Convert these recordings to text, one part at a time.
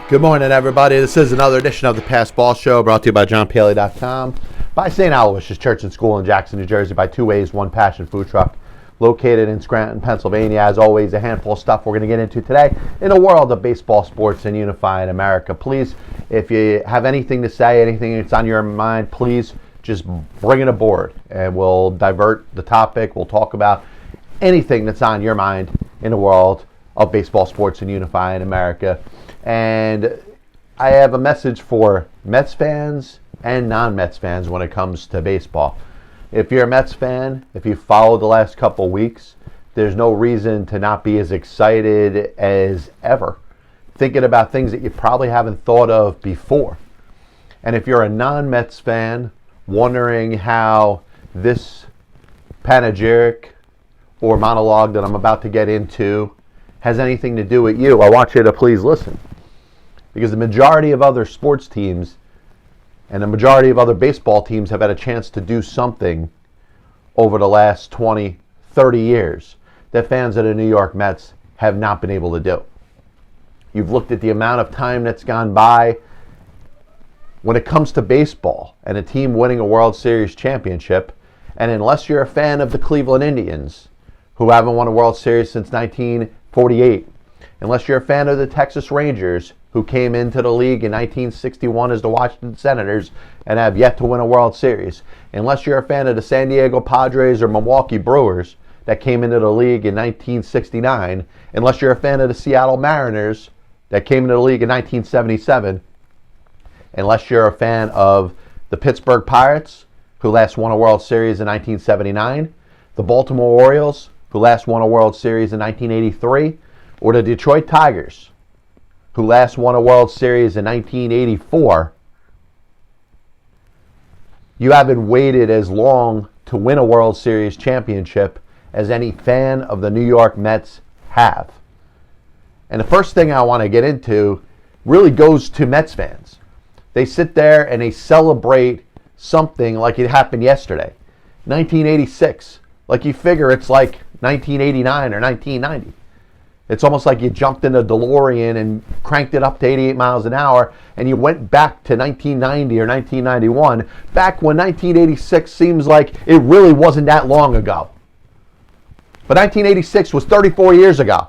Good morning, everybody. This is another edition of the Pass Ball Show, brought to you by JohnPaley.com, by St. Aloysius Church and School in Jackson, New Jersey, by Two Ways, One Passion Food Truck, located in Scranton, Pennsylvania. As always, a handful of stuff we're going to get into today in the world of baseball, sports, and unifying America. Please, if you have anything to say, anything that's on your mind, please just bring it aboard, and we'll divert the topic. We'll talk about anything that's on your mind in the world of baseball, sports, and unifying America. And I have a message for Mets fans and non-Mets fans when it comes to baseball. If you're a Mets fan, if you followed the last couple weeks, there's no reason to not be as excited as ever, thinking about things that you probably haven't thought of before. And if you're a non-Mets fan, wondering how this panegyric or monologue that I'm about to get into has anything to do with you, I want you to please listen. Because the majority of other sports teams and the majority of other baseball teams have had a chance to do something over the last 20, 30 years that fans of the New York Mets have not been able to do. You've looked at the amount of time that's gone by when it comes to baseball and a team winning a World Series championship, and unless you're a fan of the Cleveland Indians, who haven't won a World Series since 1948, unless you're a fan of the Texas Rangers, who came into the league in 1961 as the Washington Senators and have yet to win a World Series, unless you're a fan of the San Diego Padres or Milwaukee Brewers that came into the league in 1969, unless you're a fan of the Seattle Mariners that came into the league in 1977, unless you're a fan of the Pittsburgh Pirates, who last won a World Series in 1979, the Baltimore Orioles, who last won a World Series in 1983, or the Detroit Tigers, who last won a World Series in 1984, you haven't waited as long to win a World Series championship as any fan of the New York Mets have. And the first thing I want to get into really goes to Mets fans. They sit there and they celebrate something like it happened yesterday, 1986. Like you figure it's like 1989 or 1990. It's almost like you jumped in a DeLorean and cranked it up to 88 miles an hour and you went back to 1990 or 1991, back when 1986 seems like it really wasn't that long ago. But 1986 was 34 years ago.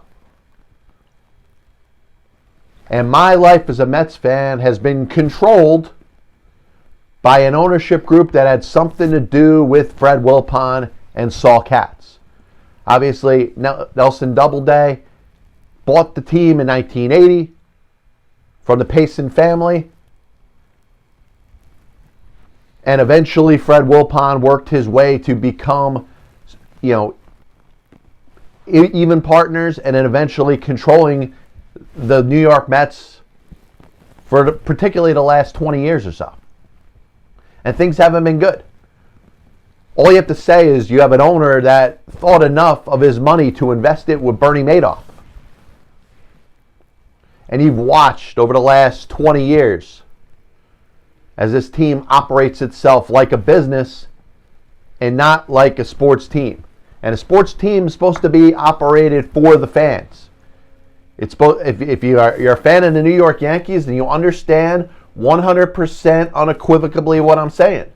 And my life as a Mets fan has been controlled by an ownership group that had something to do with Fred Wilpon and Saul Katz. Obviously, Nelson Doubleday bought the team in 1980 from the Payson family. And eventually Fred Wilpon worked his way to become, even partners, and then eventually controlling the New York Mets for particularly the last 20 years or so. And things haven't been good. All you have to say is you have an owner that thought enough of his money to invest it with Bernie Madoff. And you've watched over the last 20 years as this team operates itself like a business and not like a sports team. And a sports team is supposed to be operated for the fans. It's supposed, if you're a fan of the New York Yankees, then you understand 100% unequivocally what I'm saying.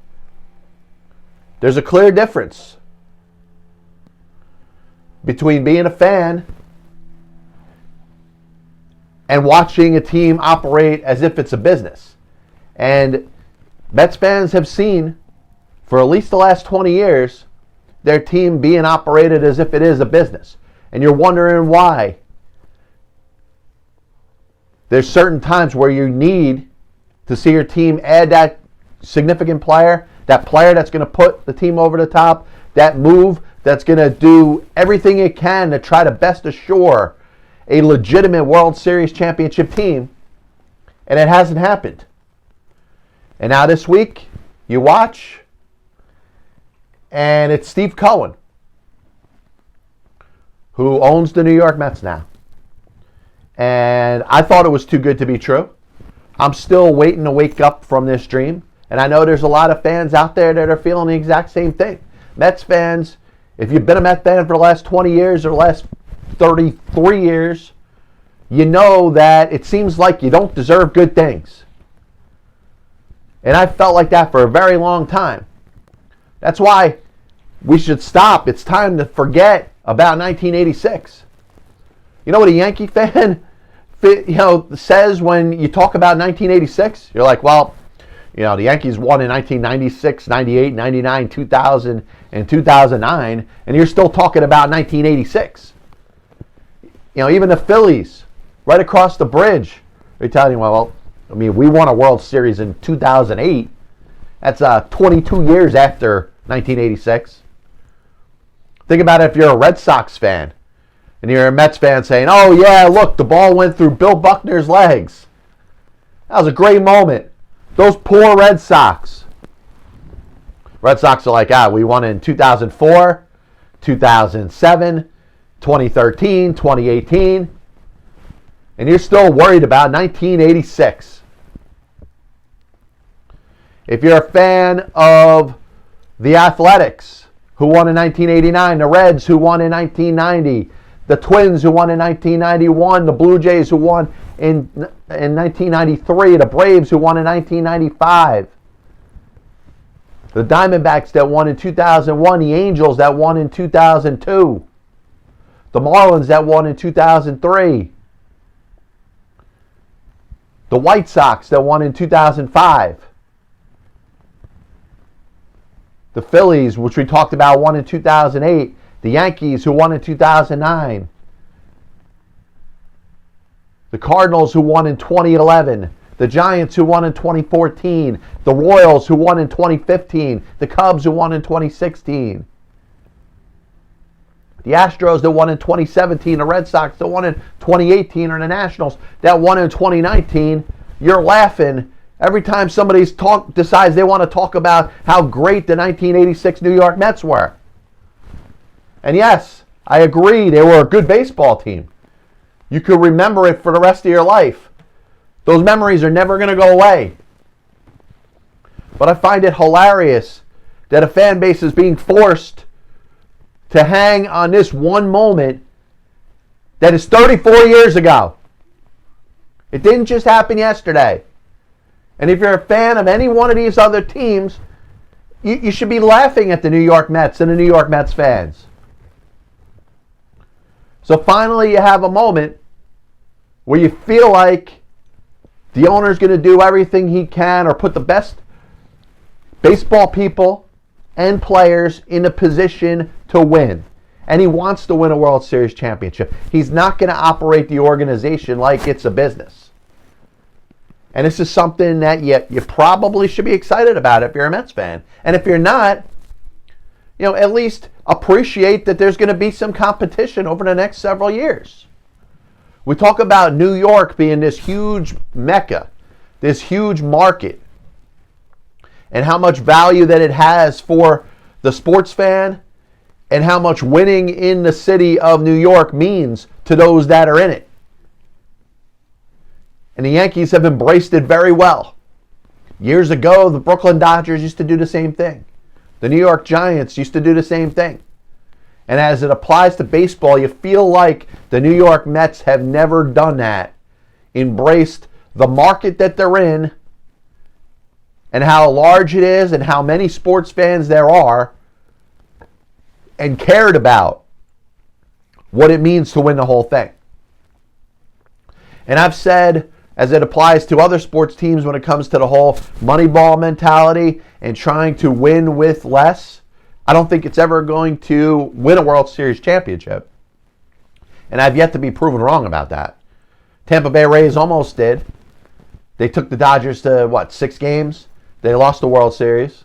There's a clear difference between being a fan and watching a team operate as if it's a business. And Mets fans have seen, for at least the last 20 years, their team being operated as if it is a business. And you're wondering why. There's certain times where you need to see your team add that significant player, that player that's going to put the team over the top, that move that's going to do everything it can to try to best assure a legitimate World Series championship team, and it hasn't happened. And now this week, you watch, and it's Steve Cohen, who owns the New York Mets now. And I thought it was too good to be true. I'm still waiting to wake up from this dream, and I know there's a lot of fans out there that are feeling the exact same thing. Mets fans, if you've been a Mets fan for the last 20 years or the last 33 years, you know that it seems like you don't deserve good things. And I felt like that for a very long time. That's why we should stop. It's time to forget about 1986. You know what a Yankee fan says when you talk about 1986? You're like, well, the Yankees won in 1996, 98, 99, 2000, and 2009, and you're still talking about 1986. Even the Phillies, right across the bridge, they're telling you, we won a World Series in 2008. That's 22 years after 1986. Think about it if you're a Red Sox fan and you're a Mets fan saying, oh yeah, look, the ball went through Bill Buckner's legs. That was a great moment. Those poor Red Sox. Red Sox are like, we won in 2004, 2007, 2013, 2018. And you're still worried about 1986. If you're a fan of the Athletics, who won in 1989, the Reds, who won in 1990, the Twins, who won in 1991, the Blue Jays, who won in 1993, the Braves, who won in 1995, the Diamondbacks that won in 2001, the Angels that won in 2002, the Marlins that won in 2003, the White Sox that won in 2005, the Phillies, which we talked about, won in 2008, the Yankees, who won in 2009, the Cardinals, who won in 2011, the Giants, who won in 2014, the Royals, who won in 2015, the Cubs, who won in 2016, the Astros that won in 2017, the Red Sox that won in 2018, or the Nationals that won in 2019, you're laughing every time somebody decides they want to talk about how great the 1986 New York Mets were. And yes, I agree, they were a good baseball team. You could remember it for the rest of your life. Those memories are never going to go away. But I find it hilarious that a fan base is being forced to hang on this one moment that is 34 years ago. It didn't just happen yesterday. And if you're a fan of any one of these other teams, you should be laughing at the New York Mets and the New York Mets fans. So finally you have a moment where you feel like the owner's going to do everything he can or put the best baseball people and players in a position to win. And he wants to win a World Series championship. He's not going to operate the organization like it's a business. And this is something that you probably should be excited about if you're a Mets fan. And if you're not, at least appreciate that there's going to be some competition over the next several years. We talk about New York being this huge mecca, this huge market, and how much value that it has for the sports fan and how much winning in the city of New York means to those that are in it. And the Yankees have embraced it very well. Years ago, the Brooklyn Dodgers used to do the same thing. The New York Giants used to do the same thing. And as it applies to baseball, you feel like the New York Mets have never done that. Embraced the market that they're in and how large it is and how many sports fans there are and cared about what it means to win the whole thing. And I've said, as it applies to other sports teams when it comes to the whole Moneyball mentality and trying to win with less, I don't think it's ever going to win a World Series championship. And I've yet to be proven wrong about that. Tampa Bay Rays almost did. They took the Dodgers to, 6 games? They lost the World Series.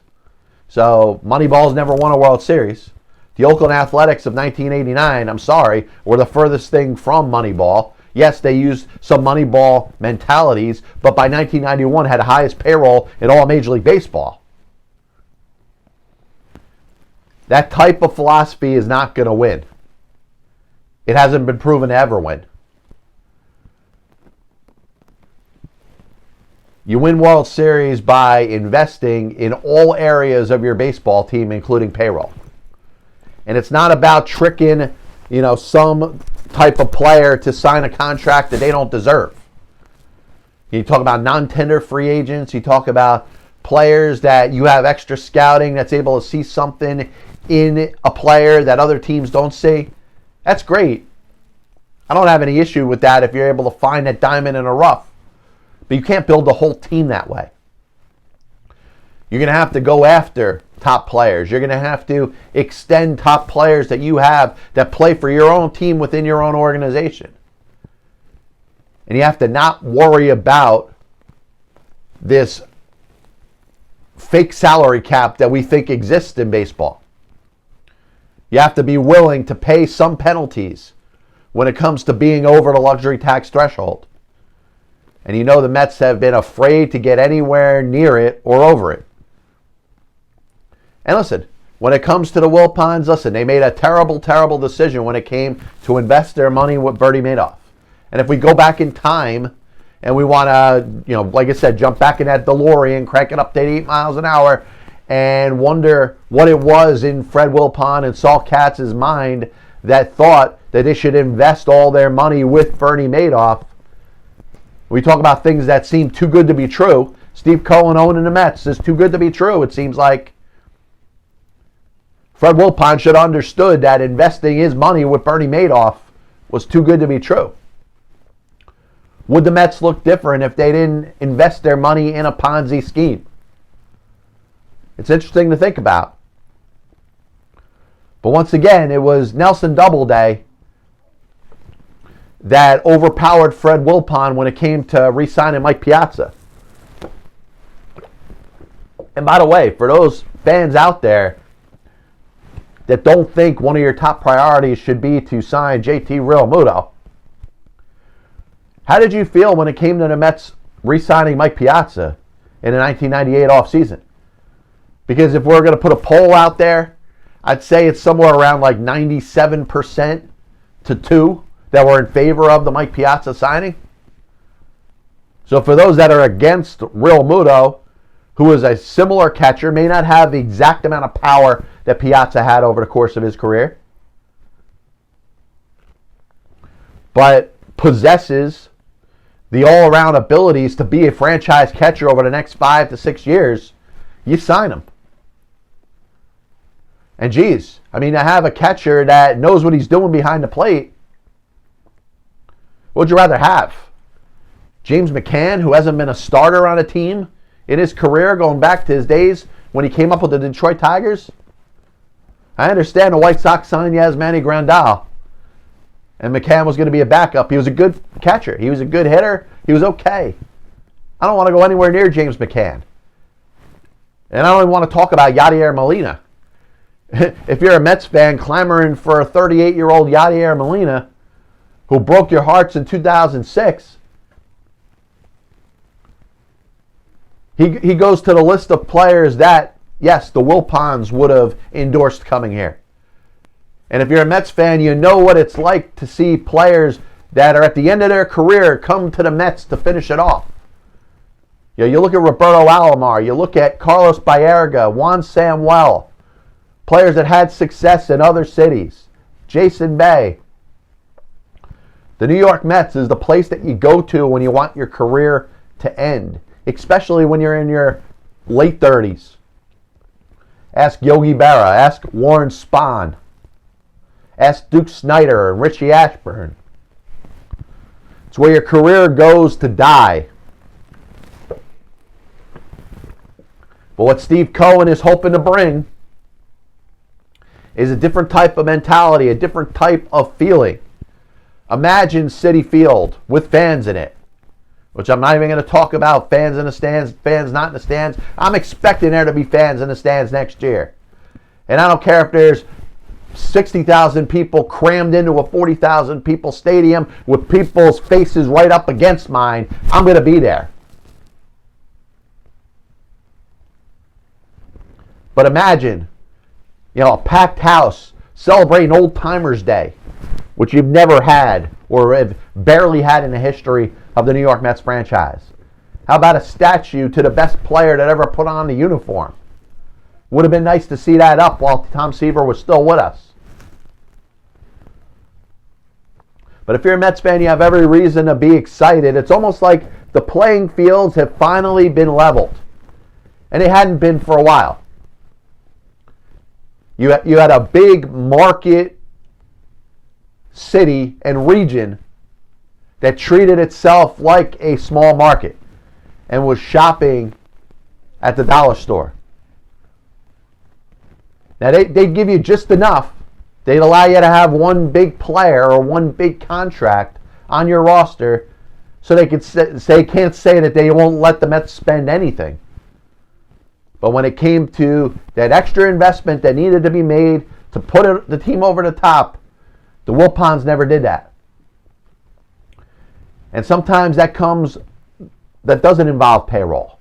So Moneyball's never won a World Series. The Oakland Athletics of 1989, I'm sorry, were the furthest thing from Moneyball. Yes, they used some Moneyball mentalities, but by 1991 had the highest payroll in all of Major League Baseball. That type of philosophy is not going to win. It hasn't been proven to ever win. You win World Series by investing in all areas of your baseball team, including payroll. And it's not about tricking, some type of player to sign a contract that they don't deserve. You talk about non-tender free agents. You talk about players that you have extra scouting that's able to see something in a player that other teams don't see. That's great. I don't have any issue with that if you're able to find that diamond in the rough. But you can't build the whole team that way. You're going to have to go after top players. You're going to have to extend top players that you have that play for your own team within your own organization. And you have to not worry about this fake salary cap that we think exists in baseball. You have to be willing to pay some penalties when it comes to being over the luxury tax threshold. And you know the Mets have been afraid to get anywhere near it or over it. And listen, when it comes to the Wilpons, listen, they made a terrible, terrible decision when it came to invest their money with Bernie Madoff. And if we go back in time and we want to, like I said, jump back in that DeLorean, crank it up to 88 miles an hour, and wonder what it was in Fred Wilpon and Saul Katz's mind that thought that they should invest all their money with Bernie Madoff. We talk about things that seem too good to be true. Steve Cohen owning the Mets is too good to be true, it seems like. Fred Wilpon should have understood that investing his money with Bernie Madoff was too good to be true. Would the Mets look different if they didn't invest their money in a Ponzi scheme? It's interesting to think about. But once again, it was Nelson Doubleday that overpowered Fred Wilpon when it came to re-signing Mike Piazza. And by the way, for those fans out there that don't think one of your top priorities should be to sign JT Realmuto, how did you feel when it came to the Mets re-signing Mike Piazza in the 1998 offseason? Because if we're going to put a poll out there, I'd say it's somewhere around like 97% to 2 that were in favor of the Mike Piazza signing. So for those that are against Realmuto, who is a similar catcher, may not have the exact amount of power that Piazza had over the course of his career, but possesses the all-around abilities to be a franchise catcher over the next 5 to 6 years, you sign him. And geez, I mean, to have a catcher that knows what he's doing behind the plate, what would you rather have? James McCann, who hasn't been a starter on a team in his career, going back to his days when he came up with the Detroit Tigers? I understand the White Sox signed Yasmani Grandal, and McCann was going to be a backup. He was a good catcher. He was a good hitter. He was okay. I don't want to go anywhere near James McCann. And I don't even want to talk about Yadier Molina. If you're a Mets fan clamoring for a 38-year-old Yadier Molina who broke your hearts in 2006, he goes to the list of players that, yes, the Wilpons would have endorsed coming here. And if you're a Mets fan, you know what it's like to see players that are at the end of their career come to the Mets to finish it off. You look at Roberto Alomar, you look at Carlos Baerga, Juan Samuel, players that had success in other cities, Jason Bay. The New York Mets is the place that you go to when you want your career to end, especially when you're in your late 30s. Ask Yogi Berra, ask Warren Spahn, ask Duke Snider and Richie Ashburn. It's where your career goes to die. But what Steve Cohen is hoping to bring is a different type of mentality, a different type of feeling. Imagine Citi Field with fans in it, which I'm not even going to talk about fans in the stands, fans not in the stands. I'm expecting there to be fans in the stands next year. And I don't care if there's 60,000 people crammed into a 40,000 people stadium with people's faces right up against mine. I'm going to be there. But imagine, a packed house celebrating Old Timers Day, which you've never had or have barely had in the history of the New York Mets franchise. How about a statue to the best player that ever put on the uniform? Would have been nice to see that up while Tom Seaver was still with us. But if you're a Mets fan, you have every reason to be excited. It's almost like the playing fields have finally been leveled. And it hadn't been for a while. You had a big market city and region that treated itself like a small market and was shopping at the dollar store. Now, they'd give you just enough. They'd allow you to have one big player or one big contract on your roster so they could can't say that they won't let the Mets spend anything. But when it came to that extra investment that needed to be made to put the team over the top, the Wilpons never did that. And sometimes that doesn't involve payroll.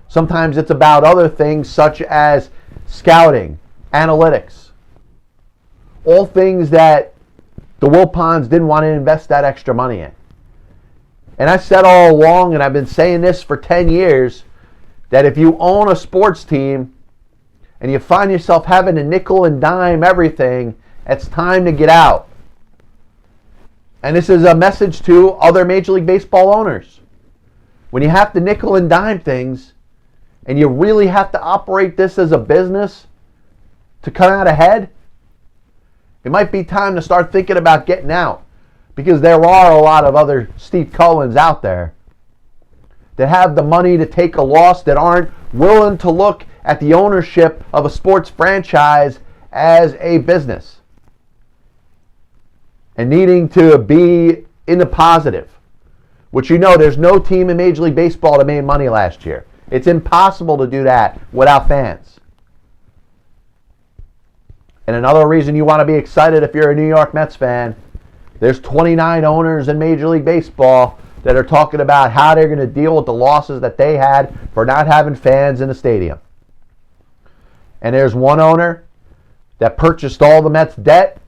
Sometimes it's about other things such as scouting, analytics. All things that the Wilpons didn't want to invest that extra money in. And I said all along, and I've been saying this for 10 years, that if you own a sports team and you find yourself having to nickel and dime everything, it's time to get out. And this is a message to other Major League Baseball owners. When you have to nickel and dime things, and you really have to operate this as a business to come out ahead, it might be time to start thinking about getting out. Because there are a lot of other Steve Cohens out there that have the money to take a loss, that aren't willing to look at the ownership of a sports franchise as a business. And needing to be in the positive. Which there's no team in Major League Baseball that made money last year. It's impossible to do that without fans. And another reason you want to be excited if you're a New York Mets fan, there's 29 owners in Major League Baseball that are talking about how they're going to deal with the losses that they had for not having fans in the stadium. And there's one owner that purchased all the Mets' debt.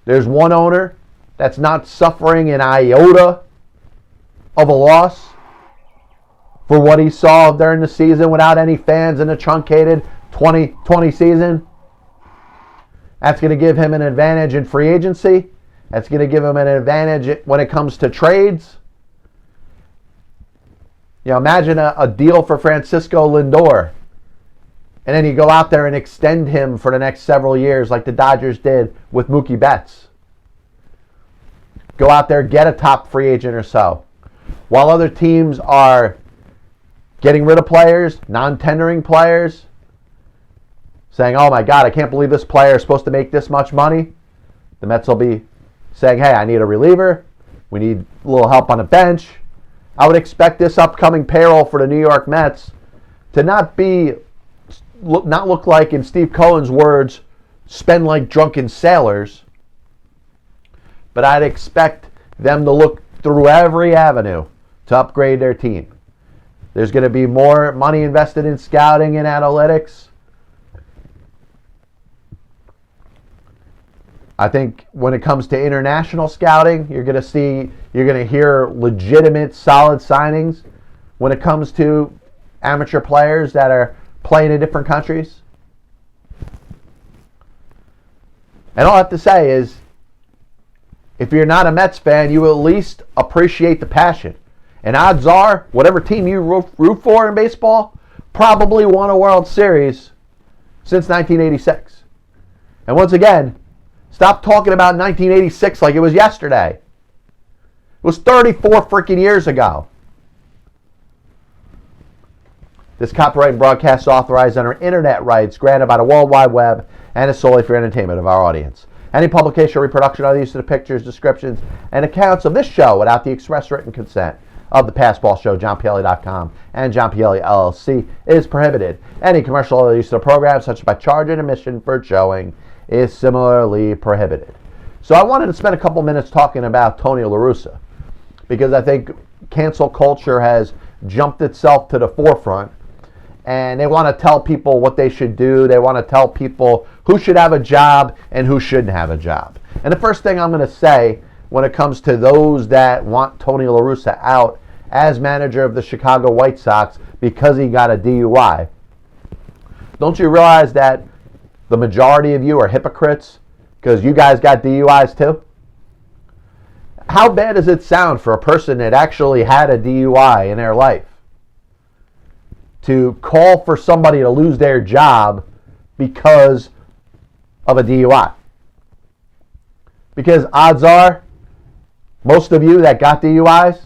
There's one owner that's not suffering an iota of a loss for what he saw during the season without any fans in the truncated 2020 season. That's going to give him an advantage in free agency. That's going to give him an advantage when it comes to trades. Imagine a deal for Francisco Lindor. And then you go out there and extend him for the next several years like the Dodgers did with Mookie Betts. Go out there, get a top free agent or so. While other teams are getting rid of players, non-tendering players, saying, oh my God, I can't believe this player is supposed to make this much money. The Mets will be saying, hey, I need a reliever. We need a little help on the bench. I would expect this upcoming payroll for the New York Mets to not look like, in Steve Cohen's words, spend like drunken sailors. But I'd expect them to look through every avenue to upgrade their team. There's going to be more money invested in scouting and analytics. I think when it comes to international scouting, you're going to hear legitimate, solid signings when it comes to amateur players that are playing in different countries. And all I have to say is, if you're not a Mets fan, you at least appreciate the passion. And odds are, whatever team you root for in baseball probably won a World Series since 1986. And once again, stop talking about 1986 like it was yesterday. It was 34 freaking years ago. This copyright broadcast is authorized under internet rights granted by the World Wide Web and is solely for entertainment of our audience. Any publication or reproduction of use of the pictures, descriptions, and accounts of this show without the express written consent of the Passball Show, JohnPielli.com, and John Pielli, LLC, is prohibited. Any commercial or use of the program, such as by charge and admission for showing, is similarly prohibited. So I wanted to spend a couple minutes talking about Tony LaRussa, because I think cancel culture has jumped itself to the forefront, and they want to tell people what they should do. They want to tell people who should have a job and who shouldn't have a job. And the first thing I'm going to say when it comes to those that want Tony LaRussa out as manager of the Chicago White Sox because he got a DUI, don't you realize that the majority of you are hypocrites because you guys got DUIs too? How bad does it sound for a person that actually had a DUI in their life to call for somebody to lose their job because of a DUI? Because odds are, most of you that got DUIs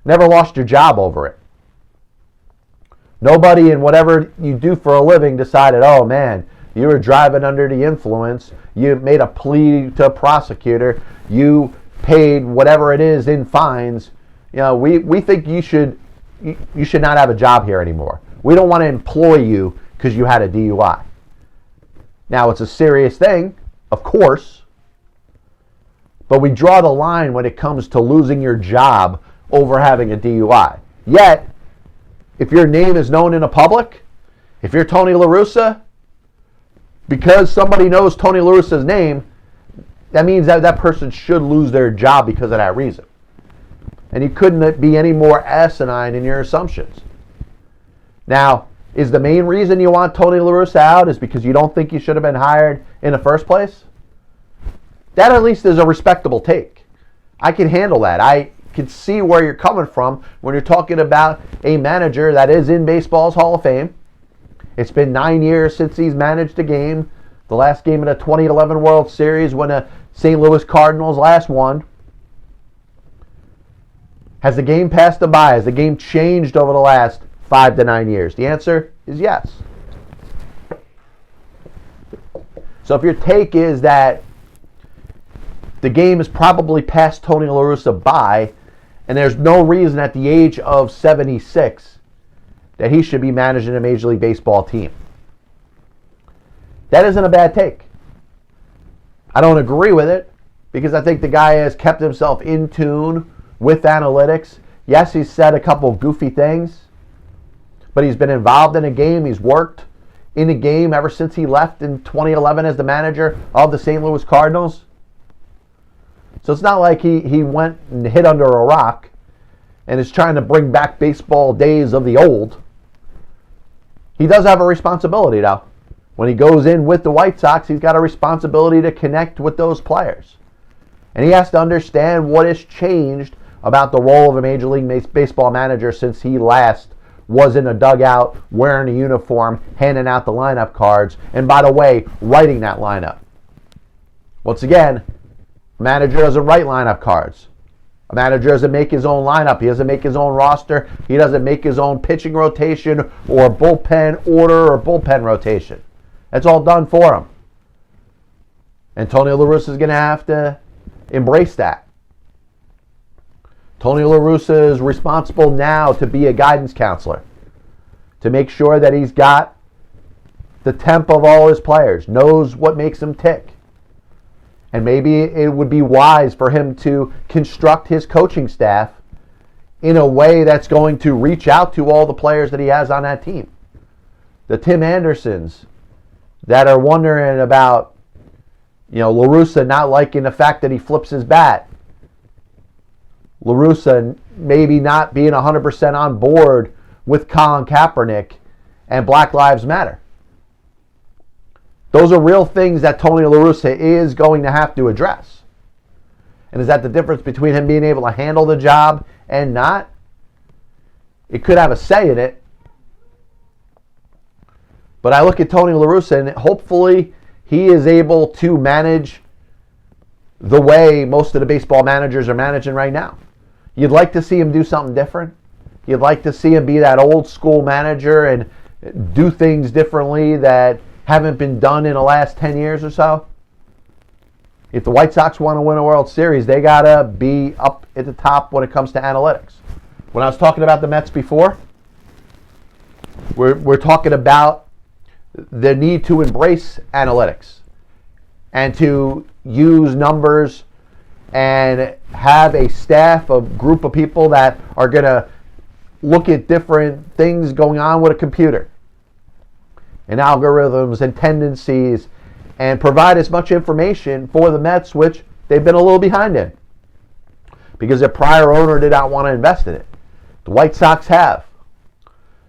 never lost your job over it. Nobody in whatever you do for a living decided, oh man, you were driving under the influence, you made a plea to a prosecutor, you paid whatever it is in fines. You know, we think you should not have a job here anymore. We don't want to employ you because you had a DUI. Now, it's a serious thing, of course, but we draw the line when it comes to losing your job over having a DUI. Yet, if your name is known in the public, if you're Tony LaRussa, because somebody knows Tony LaRussa's name, that means that that person should lose their job because of that reason. And you couldn't be any more asinine in your assumptions. Now, is the main reason you want Tony LaRussa out is because you don't think he should have been hired in the first place? That at least is a respectable take. I can handle that. I can see where you're coming from when you're talking about a manager that is in baseball's Hall of Fame. It's been 9 years since he's managed a game. The last game in the 2011 World Series when the St. Louis Cardinals last won. Has the game passed him by? Has the game changed over the last 5 to 9 years? The answer is yes. So if your take is that the game has probably passed Tony LaRussa by, and there's no reason at the age of 76 that he should be managing a Major League Baseball team. That isn't a bad take. I don't agree with it because I think the guy has kept himself in tune with analytics. Yes, he's said a couple of goofy things, but he's been involved in a game. He's worked in a game ever since he left in 2011 as the manager of the St. Louis Cardinals. So it's not like he went and hid under a rock and is trying to bring back baseball days of the old. He does have a responsibility, though. When he goes in with the White Sox, he's got a responsibility to connect with those players. And he has to understand what has changed about the role of a Major League Baseball manager since he last was in a dugout, wearing a uniform, handing out the lineup cards, and by the way, writing that lineup. Once again, a manager doesn't write lineup cards. A manager doesn't make his own lineup. He doesn't make his own roster. He doesn't make his own pitching rotation or bullpen order or bullpen rotation. That's all done for him. And Tony LaRussa is going to have to embrace that. Tony LaRussa is responsible now to be a guidance counselor, to make sure that he's got the temp of all his players, knows what makes them tick. And maybe it would be wise for him to construct his coaching staff in a way that's going to reach out to all the players that he has on that team. The Tim Andersons that are wondering about, LaRussa not liking the fact that he flips his bat. LaRussa maybe not being 100% on board with Colin Kaepernick and Black Lives Matter. Those are real things that Tony LaRussa is going to have to address. And is that the difference between him being able to handle the job and not? It could have a say in it. But I look at Tony LaRussa and hopefully he is able to manage the way most of the baseball managers are managing right now. You'd like to see him do something different. You'd like to see him be that old school manager and do things differently that haven't been done in the last 10 years or so. If the White Sox want to win a World Series, they got to be up at the top when it comes to analytics. When I was talking about the Mets before, we're talking about the need to embrace analytics and to use numbers and have a staff, a group of people that are going to look at different things going on with a computer and algorithms and tendencies and provide as much information for the Mets, which they've been a little behind in because their prior owner did not want to invest in it. The White Sox have.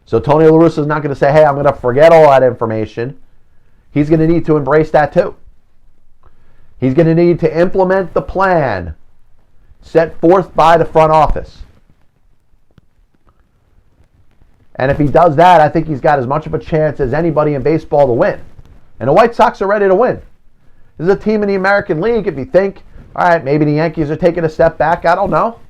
So Tony LaRussa is not going to say, hey, I'm going to forget all that information. He's going to need to embrace that too. He's going to need to implement the plan set forth by the front office. And if he does that, I think he's got as much of a chance as anybody in baseball to win. And the White Sox are ready to win. This is a team in the American League. If you think, all right, maybe the Yankees are taking a step back, I don't know.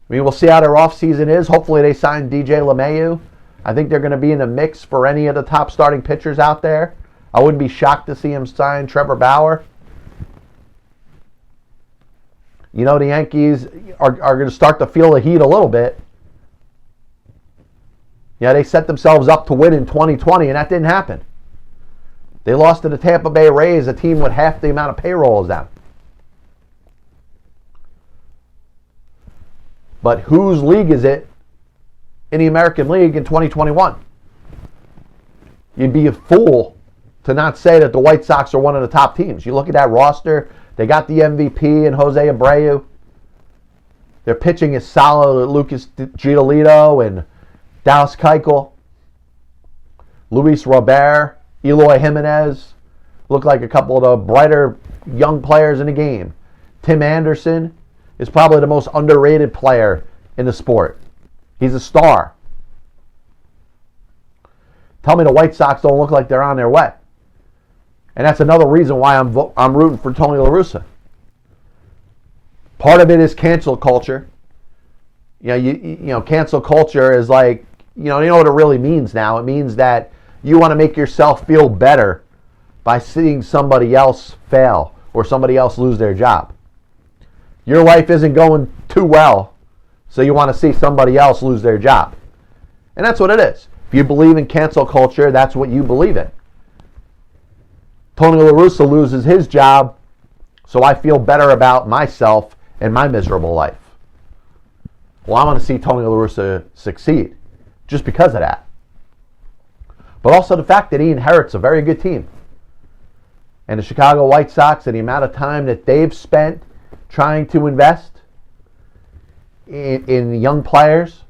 I mean, we'll see how their offseason is. Hopefully they sign DJ LeMahieu. I think they're going to be in the mix for any of the top starting pitchers out there. I wouldn't be shocked to see him sign Trevor Bauer. You know, the Yankees are going to start to feel the heat a little bit. Yeah, they set themselves up to win in 2020, and that didn't happen. They lost to the Tampa Bay Rays, a team with half the amount of payroll as them. But whose league is it in the American League in 2021? You'd be a fool to not say that the White Sox are one of the top teams. You look at that roster, they got the MVP in Jose Abreu. Their pitching is solid. Lucas Giolito and Dallas Keuchel. Luis Robert, Eloy Jimenez look like a couple of the brighter young players in the game. Tim Anderson is probably the most underrated player in the sport. He's a star. Tell me the White Sox don't look like they're on their way. And that's another reason why I'm rooting for Tony LaRussa. Part of it is cancel culture. You know, cancel culture is like, you know what it really means now. It means that you want to make yourself feel better by seeing somebody else fail or somebody else lose their job. Your life isn't going too well, so you want to see somebody else lose their job. And that's what it is. If you believe in cancel culture, that's what you believe in. Tony LaRussa loses his job, so I feel better about myself and my miserable life. Well, I want to see Tony LaRussa succeed just because of that. But also the fact that he inherits a very good team. And the Chicago White Sox and the amount of time that they've spent trying to invest in young players,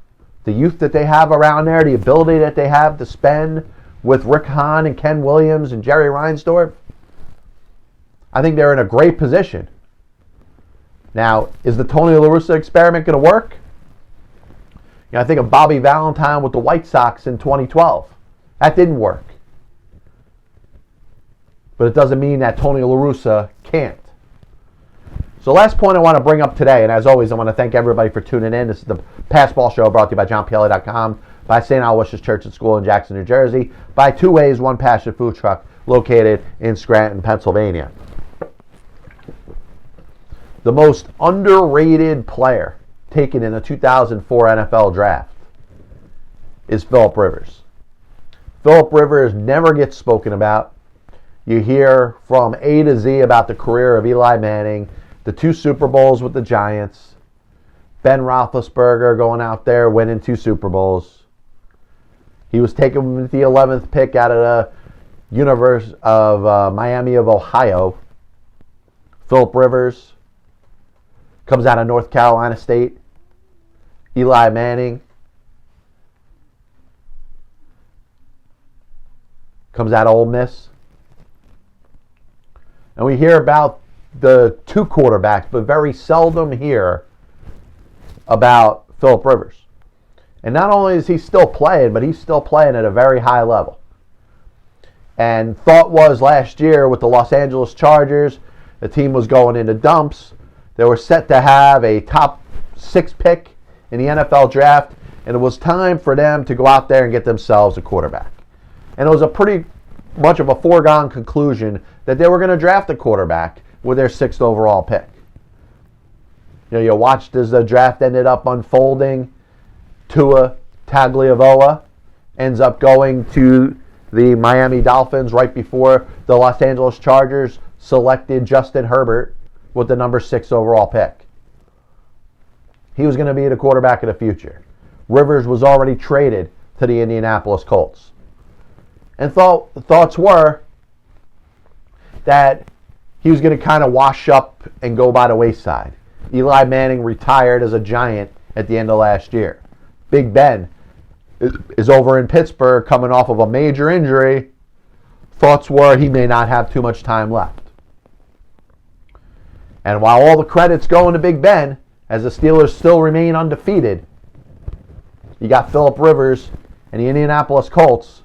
the youth that they have around there, the ability that they have to spend with Rick Hahn and Ken Williams and Jerry Reinsdorf, I think they're in a great position. Now, is the Tony LaRussa experiment going to work? You know, I think of Bobby Valentine with the White Sox in 2012. That didn't work. But it doesn't mean that Tony LaRussa can't. So last point I want to bring up today, and as always, I want to thank everybody for tuning in. This is the Passball Show brought to you by JohnPielli.com, by St. Aloysius Church and School in Jackson, New Jersey, by Two Ways, One Passion Food Truck, located in Scranton, Pennsylvania. The most underrated player taken in the 2004 NFL Draft is Phillip Rivers. Phillip Rivers never gets spoken about. You hear from A to Z about the career of Eli Manning, the 2 Super Bowls with the Giants, Ben Roethlisberger going out there winning 2 Super Bowls. He was taken with the 11th pick out of the University of Miami of Ohio. Phillip Rivers comes out of North Carolina State. Eli Manning comes out of Ole Miss. And we hear about the 2 quarterbacks, but very seldom hear about Phillip Rivers. And not only is he still playing, but he's still playing at a very high level. And thought was last year with the Los Angeles Chargers, the team was going into dumps. They were set to have a top 6 pick in the NFL draft, and it was time for them to go out there and get themselves a quarterback. And it was a pretty much of a foregone conclusion that they were going to draft a quarterback with their 6th overall pick. You know, you watched as the draft ended up unfolding. Tua Tagovailoa ends up going to the Miami Dolphins right before the Los Angeles Chargers selected Justin Herbert with the number 6 overall pick. He was going to be the quarterback of the future. Rivers was already traded to the Indianapolis Colts. And thoughts were that he was going to kind of wash up and go by the wayside. Eli Manning retired as a Giant at the end of last year. Big Ben is over in Pittsburgh coming off of a major injury. Thoughts were he may not have too much time left. And while all the credit's going to Big Ben, as the Steelers still remain undefeated, you got Phillip Rivers and the Indianapolis Colts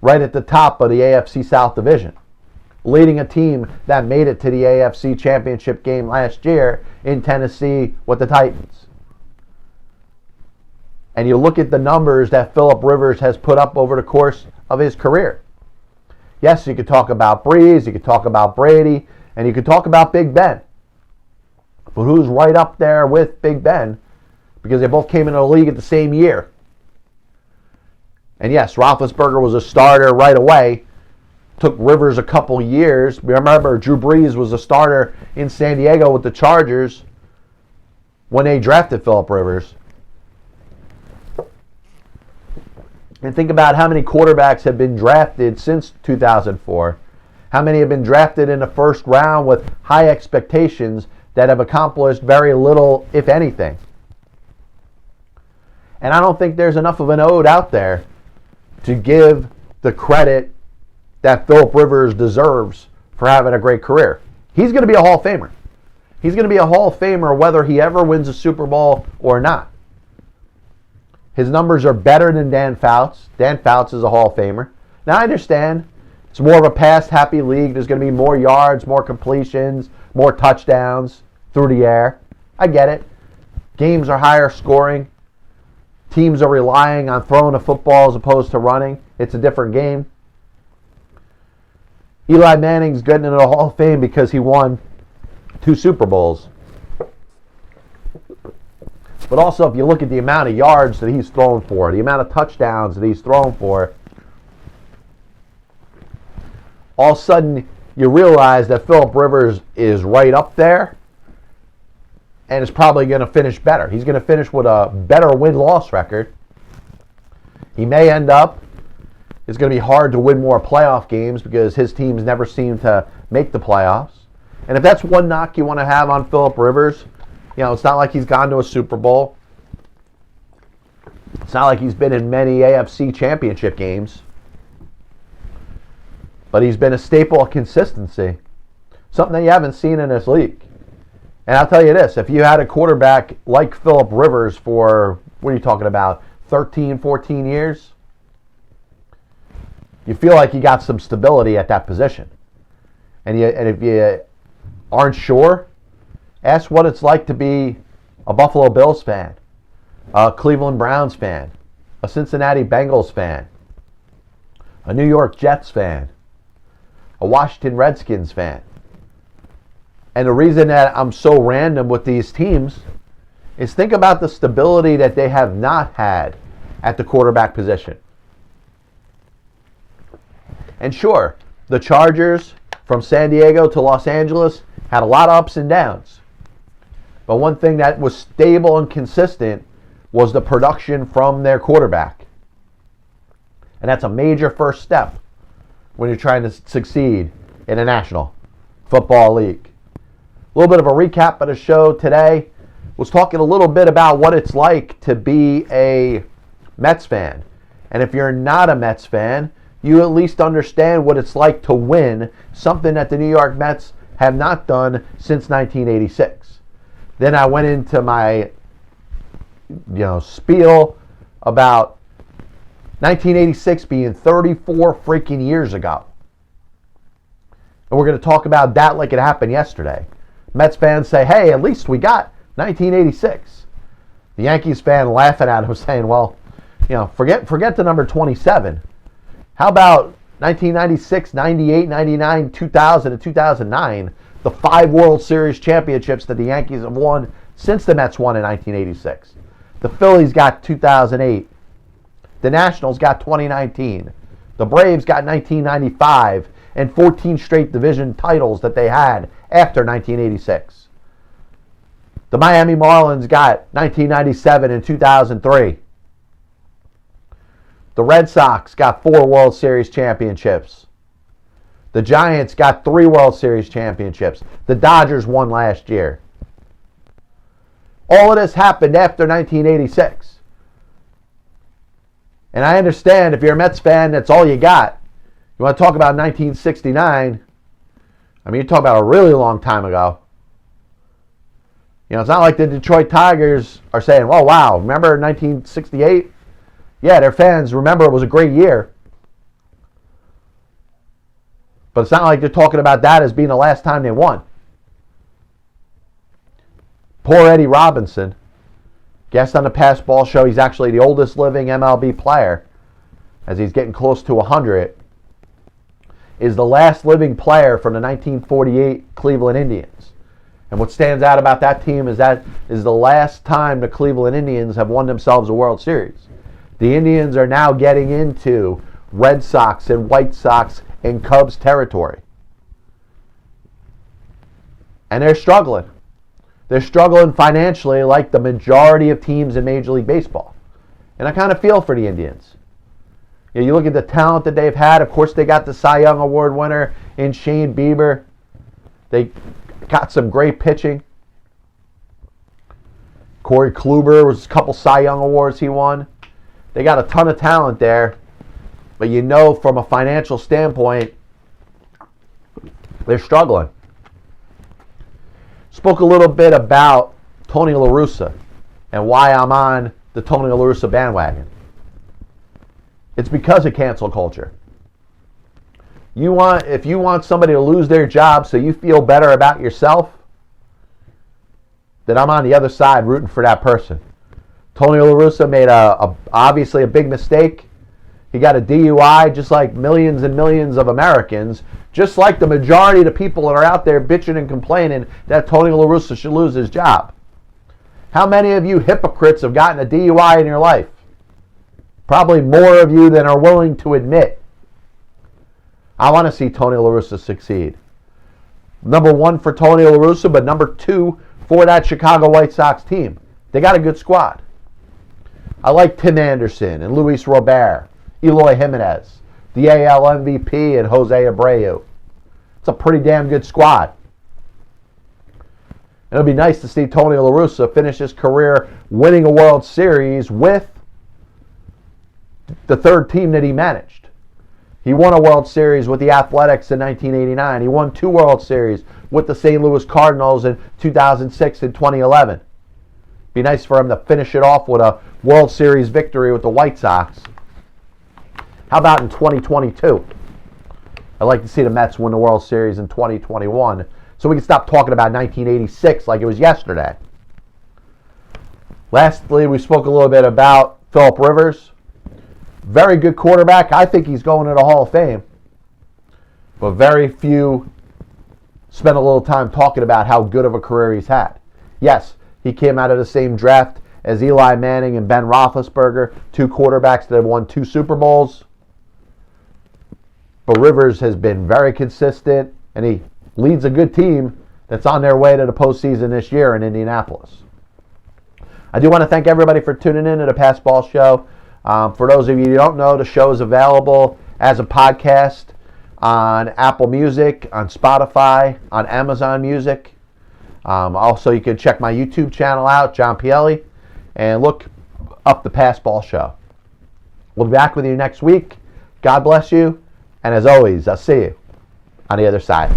right at the top of the AFC South Division, leading a team that made it to the AFC Championship game last year in Tennessee with the Titans. And you look at the numbers that Phillip Rivers has put up over the course of his career. Yes, you could talk about Breeze, you could talk about Brady, and you could talk about Big Ben. But who's right up there with Big Ben? Because they both came into the league at the same year. And yes, Roethlisberger was a starter right away. Took Rivers a couple years. Remember, Drew Brees was a starter in San Diego with the Chargers when they drafted Phillip Rivers. And think about how many quarterbacks have been drafted since 2004. How many have been drafted in the first round with high expectations that have accomplished very little, if anything. And I don't think there's enough of an ode out there to give the credit that Phillip Rivers deserves for having a great career. He's going to be a Hall of Famer. He's going to be a Hall of Famer whether he ever wins a Super Bowl or not. His numbers are better than Dan Fouts. Dan Fouts is a Hall of Famer. Now I understand it's more of a pass-happy league. There's going to be more yards, more completions, more touchdowns through the air. I get it. Games are higher scoring. Teams are relying on throwing the football as opposed to running. It's a different game. Eli Manning's getting into the Hall of Fame because he won 2 Super Bowls. But also, if you look at the amount of yards that he's thrown for, the amount of touchdowns that he's thrown for, all of a sudden you realize that Phillip Rivers is right up there and is probably going to finish better. He's going to finish with a better win-loss record. He may end up, it's going to be hard to win more playoff games because his teams never seem to make the playoffs. And if that's one knock you want to have on Phillip Rivers, you know, it's not like he's gone to a Super Bowl. It's not like he's been in many AFC championship games. But he's been a staple of consistency. Something that you haven't seen in this league. And I'll tell you this, if you had a quarterback like Phillip Rivers for, what are you talking about, 13, 14 years, you feel like you got some stability at that position. And if you aren't sure, ask what it's like to be a Buffalo Bills fan, a Cleveland Browns fan, a Cincinnati Bengals fan, a New York Jets fan, a Washington Redskins fan. And the reason that I'm so random with these teams is think about the stability that they have not had at the quarterback position. And sure, the Chargers from San Diego to Los Angeles had a lot of ups and downs. But one thing that was stable and consistent was the production from their quarterback. And that's a major first step when you're trying to succeed in a National Football League. A little bit of a recap of the show today. Was talking a little bit about what it's like to be a Mets fan. And if you're not a Mets fan, you at least understand what it's like to win, something that the New York Mets have not done since 1986. Then I went into my spiel about 1986 being 34 freaking years ago. And we're going to talk about that like it happened yesterday. Mets fans say, hey, at least we got 1986. The Yankees fan laughing at him saying, well, forget the number 27. How about 1996, 98, 99, 2000, and 2009, the 5 World Series championships that the Yankees have won since the Mets won in 1986. The Phillies got 2008. The Nationals got 2019. The Braves got 1995 and 14 straight division titles that they had after 1986. The Miami Marlins got 1997 and 2003. The Red Sox got 4 World Series championships. The Giants got 3 World Series championships. The Dodgers won last year. All of this happened after 1986. And I understand if you're a Mets fan, that's all you got. You want to talk about 1969, you're talking about a really long time ago. It's not like the Detroit Tigers are saying, "Oh, wow, remember 1968? Yeah, their fans remember it was a great year." But it's not like they're talking about that as being the last time they won. Poor Eddie Robinson, guest on the Pass Ball Show. He's actually the oldest living MLB player, as he's getting close to 100, is the last living player from the 1948 Cleveland Indians. And what stands out about that team is that is the last time the Cleveland Indians have won themselves a World Series. The Indians are now getting into Red Sox and White Sox and Cubs territory. And they're struggling. They're struggling financially like the majority of teams in Major League Baseball. And I kind of feel for the Indians. You look at the talent that they've had. Of course, they got the Cy Young Award winner in Shane Bieber. They got some great pitching. Corey Kluber was a couple Cy Young Awards he won. They got a ton of talent there. But from a financial standpoint, they're struggling. Spoke a little bit about Tony LaRussa and why I'm on the Tony LaRussa bandwagon. It's because of cancel culture. If you want somebody to lose their job so you feel better about yourself, then I'm on the other side rooting for that person. Tony LaRussa made obviously a big mistake. He got a DUI just like millions and millions of Americans, just like the majority of the people that are out there bitching and complaining that Tony LaRussa should lose his job. How many of you hypocrites have gotten a DUI in your life? Probably more of you than are willing to admit. I want to see Tony LaRussa succeed. Number one for Tony LaRussa, but number two for that Chicago White Sox team. They got a good squad. I like Tim Anderson and Luis Robert, Eloy Jimenez, the AL MVP, and Jose Abreu. It's a pretty damn good squad. It'll be nice to see Tony LaRussa finish his career winning a World Series with the third team that he managed. He won a World Series with the Athletics in 1989. He won 2 World Series with the St. Louis Cardinals in 2006 and 2011. Be nice for him to finish it off with a World Series victory with the White Sox. How about in 2022? I'd like to see the Mets win the World Series in 2021 so we can stop talking about 1986 like it was yesterday. Lastly, we spoke a little bit about Phillip Rivers. Very good quarterback. I think he's going to the Hall of Fame. But very few spend a little time talking about how good of a career he's had. Yes, he came out of the same draft as Eli Manning and Ben Roethlisberger, 2 quarterbacks that have won 2 Super Bowls. But Rivers has been very consistent, and he leads a good team that's on their way to the postseason this year in Indianapolis. I do want to thank everybody for tuning in to the Pass Ball Show. For those of you who don't know, the show is available as a podcast on Apple Music, on Spotify, on Amazon Music. Also, you can check my YouTube channel out, John Pielli, and look up the Pass Ball Show. We'll be back with you next week. God bless you. And as always, I'll see you on the other side.